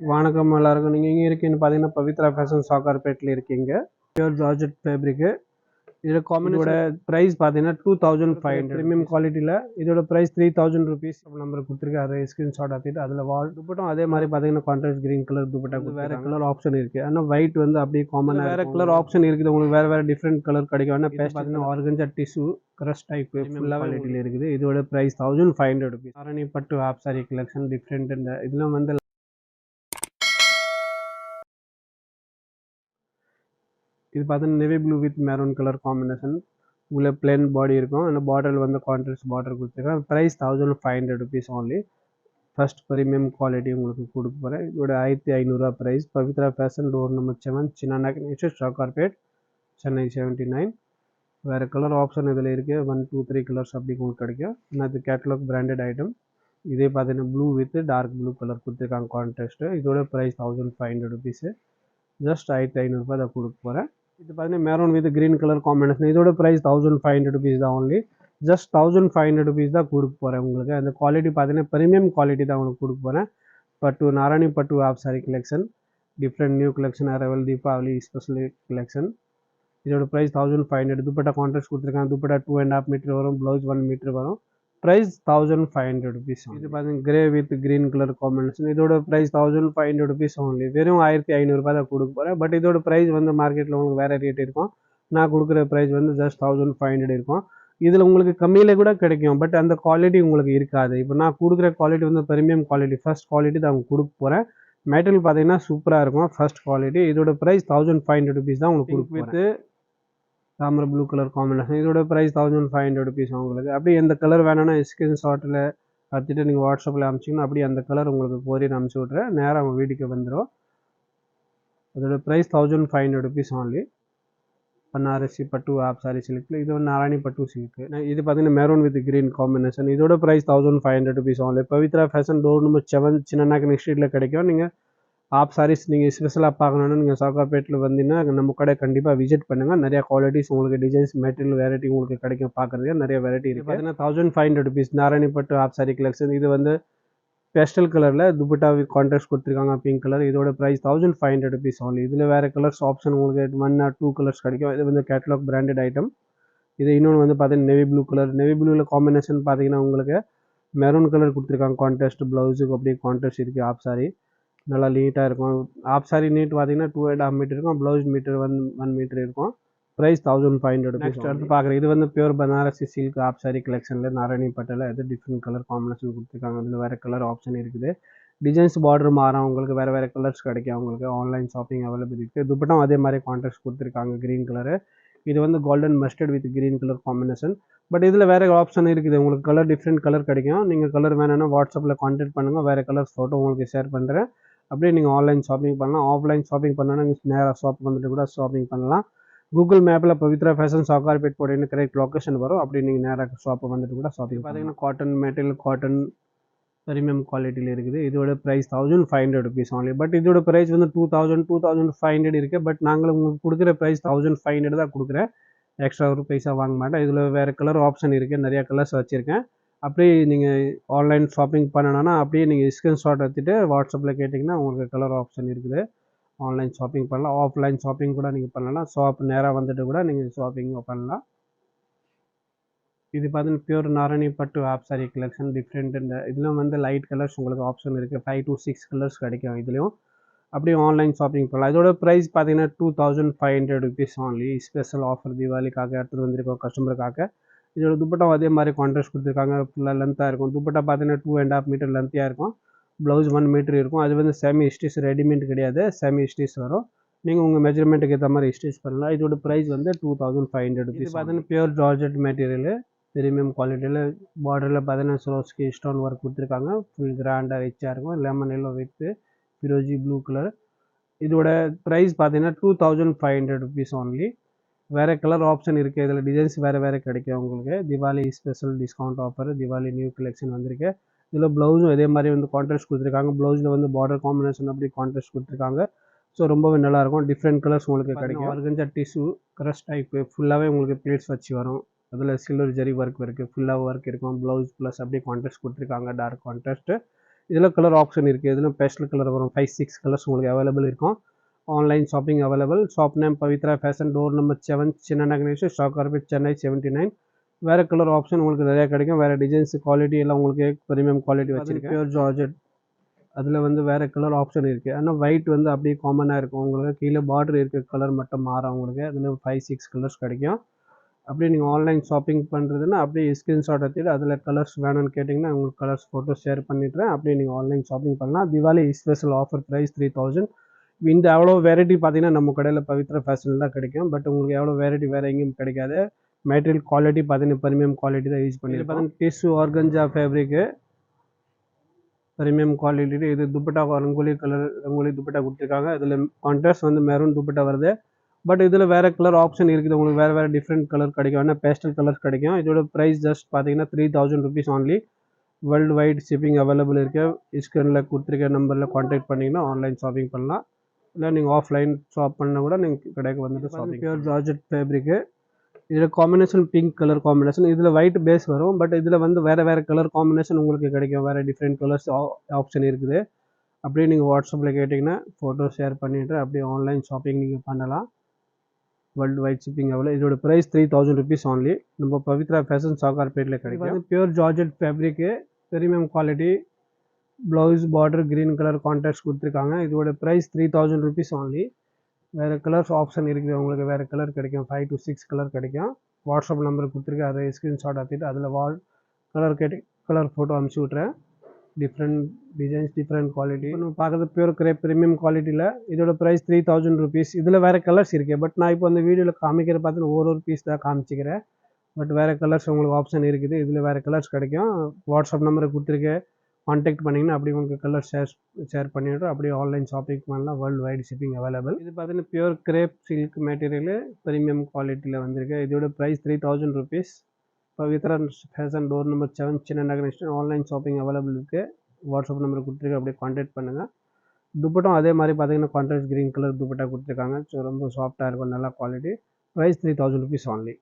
வணக்கம் எல்லாருக்கும். நீங்கள் எங்கே இருக்கீங்கன்னு பார்த்தீங்கன்னா பவித்ரா ஃபேஷன் சாக்கார்பேட்டில் இருக்கீங்க. Pure georgette fabric. இதோட காம்பினோட ப்ரைஸ் பார்த்தீங்கன்னா 2500 ப்ரீமியம் குவாலிட்டியில். இதோட ப்ரைஸ் 3000 ருபீஸ். நம்பர் கொடுத்துருக்கு, அதை ஸ்க்ரீன்ஷாட் ஆற்றிட்டு அதில் வால் துப்பட்டம் அதே மாதிரி பார்த்தீங்கன்னா கான்ட்ராஸ்ட் க்ரீன் கலர் துப்பட்டா. வேறு கலர் ஆப்ஷன் இருக்குது. ஆனால் ஒயிட் வந்து அப்படியே காமனாக வேறு கலர் ஆப்ஷன் இருக்குது. உங்களுக்கு வேறு டிஃப்ரெண்ட் கலர் கிடைக்கும். ஆனால் பேஸ்ட் பார்த்தீங்கன்னா ஆர்கன்ஜா டிஷ்யூ க்ரஷ் டைப் ஃபுல்லாக குவாலிட்டியில் இருக்குது. இதோட ப்ரைஸ் 1500 ருபீஸ். ஆரணி பட்டு ஆப் சாரி கலெக்ஷன் டிஃப்ரெண்ட். இந்த இதெல்லாம் வந்து இது பார்த்தீங்கன்னா navy blue with maroon colour combination. உள்ள பிளேன் பாடி இருக்கும். அந்த பார்டரில் வந்து கான்ட்ராஸ்ட் பார்டர் கொடுத்துருக்கேன். Price 1500 rupees only. First premium quality உங்களுக்கு கொடுக்க போகிறேன். இதோட 1500 price. Pavithra Fashion, door number 7, சின்ன ஸ்டாக் கார்பேட், சென்னை 79. வேறு கலர் ஆப்ஷன் இதில் இருக்குது. 1 2 3 கலர்ஸ் அப்படி உங்களுக்கு கிடைக்கும். அது கேட்டலாக் பிராண்டட் ஐட்டம். இதே பார்த்தீங்கன்னா blue with dark blue colour கொடுத்துருக்காங்க கான்ட்ராஸ்ட்டு. இதோட ப்ரைஸ் 1500 ருபீஸு. ஜஸ்ட் 1500 தான் கொடுக்க போகிறேன். இது பார்த்தீங்கன்னா maroon with green colour combination. இதோட ப்ரைஸ் 1500 ருபீஸ் தான் ஓன்லி. ஜஸ்ட் 1500 ருபீஸ் தான் கொடுக்க போகிறேன் உங்களுக்கு. அந்த குவாலிட்டி பார்த்தீங்கன்னா ப்ரீமியம் குவாலிட்டி தான் உங்களுக்கு கொடுக்க போகிறேன். பட்டு நாராயணி பட்டு of sari collection, different new collection, arrival Deepavali special collection. இதோட ப்ரைஸ் 1500. துப்பட்டா கான்ட்ராஸ்ட் கொடுத்துருக்காங்க. துப்பட்டா 2.5 மீட்டர் வரும். ப்ளவுஸ் 1 மீட்டர் வரும். Price 1500 rupees. இது பார்த்தீங்கன்னா grey with green colour combination. இதோட ப்ரைஸ் 1500 ருபீஸ் ஓன்லி. வெறும் 1500 தான் கொடுக்க போகிறேன். பட் இதோட ப்ரைஸ் வந்து மார்க்கெட்டில் உங்களுக்கு வேறு ரேட் இருக்கும். நான் கொடுக்குற ப்ரைஸ் வந்து ஜஸ்ட் 1500 இருக்கும். இதில் உங்களுக்கு கம்மியில் கூட கிடைக்கும். பட் அந்த குவாலிட்டி உங்களுக்கு இருக்காது. இப்போ நான் கொடுக்குற குவாலிட்டி வந்து ப்ரீமியம் குவாலிட்டி, ஃபர்ஸ்ட் குவாலிட்டி தான் உங்களுக்கு கொடுக்க போகிறேன். மெட்டீரியல் பார்த்தீங்கன்னா சூப்பராக இருக்கும். First quality. இதோட ப்ரைஸ் 1500 ருபீஸ் தான் உங்களுக்கு கொடுக்க with Thamarai blue colour combination. இதோட ப்ரைஸ் 1500 ருபீஸ் உங்களுக்கு. அப்படி எந்த கலர் வேணும்னா ஸ்க்ரீன்ஷாட்டில் பார்த்துட்டு நீங்கள் வாட்ஸ்அப்பில் அனுப்பிச்சிங்கன்னா அப்படியே அந்த கலர் உங்களுக்கு கொரியர் அனுப்பிச்சி விட்றேன். நேராக உங்கள் வீட்டுக்கு வந்துடும். அதோட ப்ரைஸ் 1500 ருபீஸ் ஓன்லி. பனாரசி பட்டு ஆப் சாரி சில்கில். இது வந்து நாராயணி பட்டு சில்க்கு. இது பார்த்தீங்கன்னா மெரூன் வித் கிரீன் காம்பினேஷன். இதோட price 1500 rupees only. Pavithra Fashion, door number 7, சின்ன ஸ்ட்ரீட்டில் கிடைக்கும். நீங்கள் ஆப் சாரீஸ் நீங்கள் ஸ்பெஷலாக பார்க்கணுன்னு நீங்கள் சாக்கார்பேட்டில் வந்தீங்கன்னா நம்ம கடை கண்டிப்பாக விசிட் பண்ணுங்கள். நிறையா குவாலிட்டிஸ் உங்களுக்கு, டிசைன்ஸ், மெட்டீரியல் வெரைட்டி உங்களுக்கு கிடைக்கும். பார்க்குறதுக்கு நிறைய வெரைட்டி இருக்குது. பார்த்தீங்கன்னா 1500 ருபீஸ் நாராயணி பட்டு ஆப் சாரி கலெக்ஷன். இது வந்து பேஸ்டல் கலரில் துப்பட்டா வித் கான்ட்ராஸ்ட் கொடுத்துருக்காங்க, பிங்க் கலர். இதோட ப்ரைஸ் 1500 ருபீஸ் ஓன்லி. இதில் வேறு கலர்ஸ் ஆப்ஷன் உங்களுக்கு 1 or 2 கலர்ஸ் கிடைக்கும். இது வந்து கேட்டலாக் பிராண்டட் ஐட்டம். இது இன்னொன்று வந்து பார்த்தீங்கன்னா நேவி ப்ளூ கலர். நேவி ப்ளூவில் காம்பினேஷன் பார்த்தீங்கன்னா உங்களுக்கு மெரூன் கலர் கொடுத்துருக்காங்க. கான்ட்ராஸ்ட் ப்ளவுஸுக்கு அப்படியே கான்ட்ராஸ்ட் இருக்குது. ஆப் சாரி நல்லா நீட்டாக இருக்கும். ஆப் சாரி நீட் பார்த்தீங்கன்னா 2.5 மீட்டர் இருக்கும். ப்ளவுஸ் மீட்டர் 1 மீட்டர் இருக்கும். Price 1500 rupees. நெக்ஸ்ட் அடுத்து பார்க்குறேன். இது வந்து pure Banarasi silk of sari கலெக்ஷனில் நாராயணி பட்டில் இது டிஃப்ரெண்ட் கலர் காம்பினேஷன் கொடுத்துருக்காங்க. அதில் வேறு கலர் ஆப்ஷன் இருக்குது. டிசைன்ஸ் பார்டர் மாறும். உங்களுக்கு வேறு கலர்ஸ் கிடைக்கும். உங்களுக்கு ஆன்லைன் ஷாப்பிங் அவைலபிள் இருக்குது. துப்பட்டம் அதே மாதிரி கான்ட்ராஸ்ட் கொடுத்துருக்காங்க, க்ரீன் கலரு. இது வந்து golden mustard with green colour combination. But இதில் வேறு ஆப்ஷன் இருக்குது. உங்களுக்கு கலர் டிஃப்ரெண்ட் கலர் கிடைக்கும். நீங்கள் கலர் வேணும்னா வாட்ஸ்அப்பில் கான்டாக்ட் பண்ணுங்கள். வேறு கலர் ஃபோட்டோ உங்களுக்கு ஷேர் பண்ணுறேன். அப்படியே நீங்கள் ஆன்லைன் ஷாப்பிங் பண்ணலாம். ஆஃப்லைன் ஷாப்பிங் பண்ணணும்னா நீங்கள் நேராக ஷாப் வந்துட்டு கூட ஷாப்பிங் பண்ணலாம். கூகுள் மேப்பில் பவித்ரா ஃபேஷன் சாக்கார்பேட் போட்டிங்கன்னா கரெக்ட் லொக்கேஷன் வரும். அப்படி நீங்கள் நேராக ஷாப்பை வந்துட்டு கூட ஷாப்பிங் பார்த்தீங்கன்னா காட்டன் மெட்டீரியல், காட்டன் ப்ரீமியம் குவாலிட்டியில் இருக்குது. இதோட ப்ரைஸ் 1500 ருபீஸ் ஓன்லி. பட் இதோட ப்ரைஸ் வந்து 2500 இருக்குது. பட் நாங்கள் உங்களுக்கு கொடுக்குற ப்ரைஸ் 1500 தான் கொடுக்குறேன். எக்ஸ்ட்ரா ஒரு பைசா வாங்க மாட்டேன். இதில் வேறு கலர் ஆப்ஷன் இருக்குது. நிறையா கலர்ஸ் வச்சுருக்கேன். அப்படியே நீங்கள் ஆன்லைன் ஷாப்பிங் பண்ணணும்னா அப்படியே நீங்கள் ஸ்க்ரீன்ஷாட் எடுத்துகிட்டு வாட்ஸ்அப்பில் கேட்டிங்கன்னா உங்களுக்கு கலர் ஆப்ஷன் இருக்குது. ஆன்லைன் ஷாப்பிங் பண்ணலாம். ஆஃப்லைன் ஷாப்பிங் கூட நீங்கள் பண்ணலாம். ஷாப் நேராக வந்துட்டு கூட நீங்கள் ஷாப்பிங் பண்ணலாம். இது பார்த்தீங்கன்னா பியூர் நாராயணி பட்டு ஆப் சாரி கலெக்ஷன் டிஃப்ரெண்ட். இந்த இதில் வந்து லைட் கலர்ஸ் உங்களுக்கு ஆப்ஷன் இருக்குது. 5 to 6 கலர்ஸ் கிடைக்கும் இதுலேயும். அப்படியே ஆன்லைன் ஷாப்பிங் பண்ணலாம். இதோட ப்ரைஸ் பார்த்தீங்கன்னா 2500 ருபீஸ் ஓன்லி. ஸ்பெஷல் ஆஃபர் தீபாவளிக்காக எடுத்துகிட்டு வந்திருக்கோம் கஸ்டமருக்காக. இதோட துப்பட்டா அதே மாதிரி கான்ட்ராஸ்ட் கொடுத்துருக்காங்க. ஃபுல்லாக லென்த்தாக இருக்கும். துப்பட்டா பார்த்தீங்கன்னா 2.5 மீட்டர் லென்த்தியாக இருக்கும். ப்ளவுஸ் 1 மீட்டர் இருக்கும். அது வந்து செமி ஸ்டிச், ரெடிமேட் கிடையாது, செமி ஸ்டிச் வரும். நீங்கள் உங்கள் மெஜர்மெண்ட்டுக்கு ஏற்ற மாதிரி ஸ்டிச் பண்ணலாம். இதோட ப்ரைஸ் வந்து 2500 ருபீஸ். பார்த்தீங்கன்னா பியூர் ஜார்ஜெட் மெட்டீரியல், ப்ரீமியம் குவாலிட்டியில். பார்டரில் பார்த்தீங்கன்னா சரோஸ்கி ஸ்டோன் ஒர்க் கொடுத்துருக்காங்க. ஃபுல் கிராண்டாக ரிச்சாக இருக்கும். Lemon yellow with firozi blue colour. இதோட ப்ரைஸ் பார்த்தீங்கன்னா 2500 ருபீஸ் ஓன்லி. வேறு கலர் ஆப்ஷன் இருக்குது. இதில் டிசைன்ஸ் வேறு கிடைக்கும் உங்களுக்கு. Diwali special discount offer, Diwali new collection வந்திருக்கு. இதில் ப்ளவுஸும் இதே மாதிரி வந்து கான்ட்ராஸ்ட் கொடுத்துருக்காங்க. ப்ளவுஸில் வந்து பார்டர் காம்பினேஷன் அப்படி கான்ட்ராஸ்ட் கொடுத்துருக்காங்க. ஸோ ரொம்பவே நல்லாயிருக்கும். டிஃப்ரெண்ட் கலர்ஸ் உங்களுக்கு கிடைக்கும். ஆர்கன்ஜா டிஷ்யூ க்ரஷ் டைப்பு ஃபுல்லாகவே உங்களுக்கு ப்ளேட்ஸ் வச்சு வரும். அதில் சில்வர் ஜரி ஒர்க் இருக்குது. ஃபுல்லாக ஒர்க் இருக்கும். ப்ளவுஸ் ப்ளஸ் அப்படியே கான்ட்ராஸ்ட் கொடுத்துருக்காங்க, டார்க் கான்ட்ராஸ்ட்டு. இதில் கலர் ஆப்ஷன் இருக்குது. இதில் பேஸ்டல் கலர் வரும். 5-6 கலர்ஸ் உங்களுக்கு அவைலபிள் இருக்கும். Online shopping available. Shop name Pavithra Fashion, door number 7, சின்ன நகர், ஸ்டாக் கார்பெட், சென்னை 79. வேறு கலர் ஆப்ஷன் உங்களுக்கு நிறையா கிடைக்கும். வேறு டிசைன்ஸ் குவாலிட்டி எல்லாம் உங்களுக்கு ப்ரீமியம் குவாலிட்டி வச்சுருக்கேன். பியூர் ஜார்ஜெட் அதில் வந்து வேறு கலர் ஆப்ஷன் இருக்குது. ஆனால் ஒயிட் வந்து அப்படியே காமனாக இருக்கும். உங்களுக்கு கீழே பார்டர் இருக்க கலர் மட்டும் மாறும். உங்களுக்கு அதில் 5-6 கலர்ஸ் கிடைக்கும். அப்படியே நீங்கள் ஆன்லைன் ஷாப்பிங் பண்ணுறதுன்னா அப்படியே ஸ்க்ரீன்ஷாட் எடுத்துட்டு அதில் கலர்ஸ் வேணும்னு கேட்டிங்கன்னா உங்களுக்கு கலர்ஸ் ஃபோட்டோ ஷேர் பண்ணிடுறேன். அப்படியே நீங்கள் ஆன்லைன் ஷாப்பிங் பண்ணலாம். Deepavali special offer price 3000. இந்த எவ்வளோ வெரைட்டி பார்த்தீங்கன்னா நம்ம கடையில் பவித்ரா ஃபேஷனில் தான் கிடைக்கும். பட் உங்களுக்கு எவ்வளோ வெரைட்டி வேறு எங்கேயும் கிடைக்காது. மெட்டீரியல் குவாலிட்டி பார்த்தீங்கன்னா ப்ரீமியம் குவாலிட்டி தான் யூஸ் பண்ணியிருப்பாங்க. Tissue organza fabric premium quality. இது துப்பட்டா ரங்கோலி துப்பட்டா கொடுத்துருக்காங்க. இதில் கான்ட்ராஸ்ட் வந்து மெரூன் துப்பட்டா வருது. பட் இதில் வேறு கலர் ஆப்ஷன் இருக்குது. உங்களுக்கு வேறு டிஃப்ரெண்ட் கலர் கிடைக்கும். ஆனால் பேஸ்டல் கலர்ஸ் கிடைக்கும். இதோட ப்ரைஸ் ஜஸ்ட் பார்த்தீங்கன்னா 3000 rupees only. World wide shipping available இருக்குது. ஸ்க்ரீனில் கொடுத்துருக்க நம்பரில் கான்டாக்ட் பண்ணிங்கன்னா ஆன்லைன் ஷாப்பிங் பண்ணலாம். இல்லை நீங்கள் ஆஃப்லைன் ஷாப் பண்ணால் கூட நீங்கள் கடைக்கு வந்துட்டு ஷாப்பிங். Pure georgette fabric. இதில் காம்பினேஷன் பிங்க் கலர் காம்பினேஷன். இதில் ஒயிட் பேஸ் வரும். பட் இதில் வந்து வேறு கலர் காம்பினேஷன் உங்களுக்கு கிடைக்கும். வேறு டிஃப்ரெண்ட் கலர்ஸ் ஆப்ஷன் இருக்குது. அப்படியே நீங்கள் வாட்ஸ்அப்பில் கேட்டிங்கன்னா ஃபோட்டோ ஷேர் பண்ணிவிட்டு அப்படியே ஆன்லைன் ஷாப்பிங் நீங்கள் பண்ணலாம். வேர்ல்டு வைட் ஷிப்பிங் அவ்வளோ. இதோட ப்ரைஸ் 3000 rupees only. நம்ம பவித்ரா ஃபேஷன் சாக்கார்பேட்டில் கிடைக்கும். Pure georgette fabric premium quality. Blouse border green colour contrast கொடுத்துருக்காங்க. இதோட ப்ரைஸ் 3000 rupees only. வேறு கலர்ஸ் ஆப்ஷன் இருக்குது. உங்களுக்கு வேறு கலர் கிடைக்கும். 5 to 6 கலர் கிடைக்கும். வாட்ஸ்அப் நம்பர் கொடுத்துருக்கேன். அதை ஸ்க்ரீன்ஷாட் எடுத்துட்டு அதில் கலர் ஃபோட்டோ அனுப்பிச்சி விட்றேன். Different designs different quality. நம்ம பார்க்குறது பியூர் கிரேப் ப்ரீமியம் குவாலிட்டியில். இதோட ப்ரைஸ் 3000 rupees. இதில் வேறு கலர்ஸ் இருக்குது. பட் நான் இப்போ அந்த வீடியோவில் காமிக்கிற பார்த்தீங்கன்னா ஒரு பீஸ் தான் காமிச்சிக்கிறேன். பட் வேறு கலர்ஸ் உங்களுக்கு ஆப்ஷன் இருக்குது. இதில் வேறு கலர்ஸ் கிடைக்கும். வாட்ஸ்அப் நம்பரை கொடுத்துருக்கேன். கான்டாக்ட் பண்ணிங்கன்னா அப்படி உங்களுக்கு கலர் ஷேர் பண்ணிவிட்டு அப்படியே ஆன்லைன் ஷாப்பிங் பண்ணலாம். Worldwide shipping available. இது பார்த்தீங்கன்னா pure crepe silk material premium குவாலிட்டியில் வந்திருக்கு. இதோட price 3000 rupees. Pavithra Fashion, door number 7, சின்ன நகர், ஆன்லைன் ஷாப்பிங் அவைலபிள் இருக்குது. வாட்ஸ்அப் நம்பர் கொடுத்துருக்கு. அப்படியே கான்டாக்ட் பண்ணுங்கள். துப்பட்டம் அதே மாதிரி பார்த்தீங்கன்னா கான்ட்ராஸ்ட் க்ரீன் கலர் துப்பட்டா கொடுத்துருக்காங்க. ஸோ ரொம்ப சாஃப்டாக இருக்கும். நல்ல குவாலிட்டி. Price 3000 rupees only.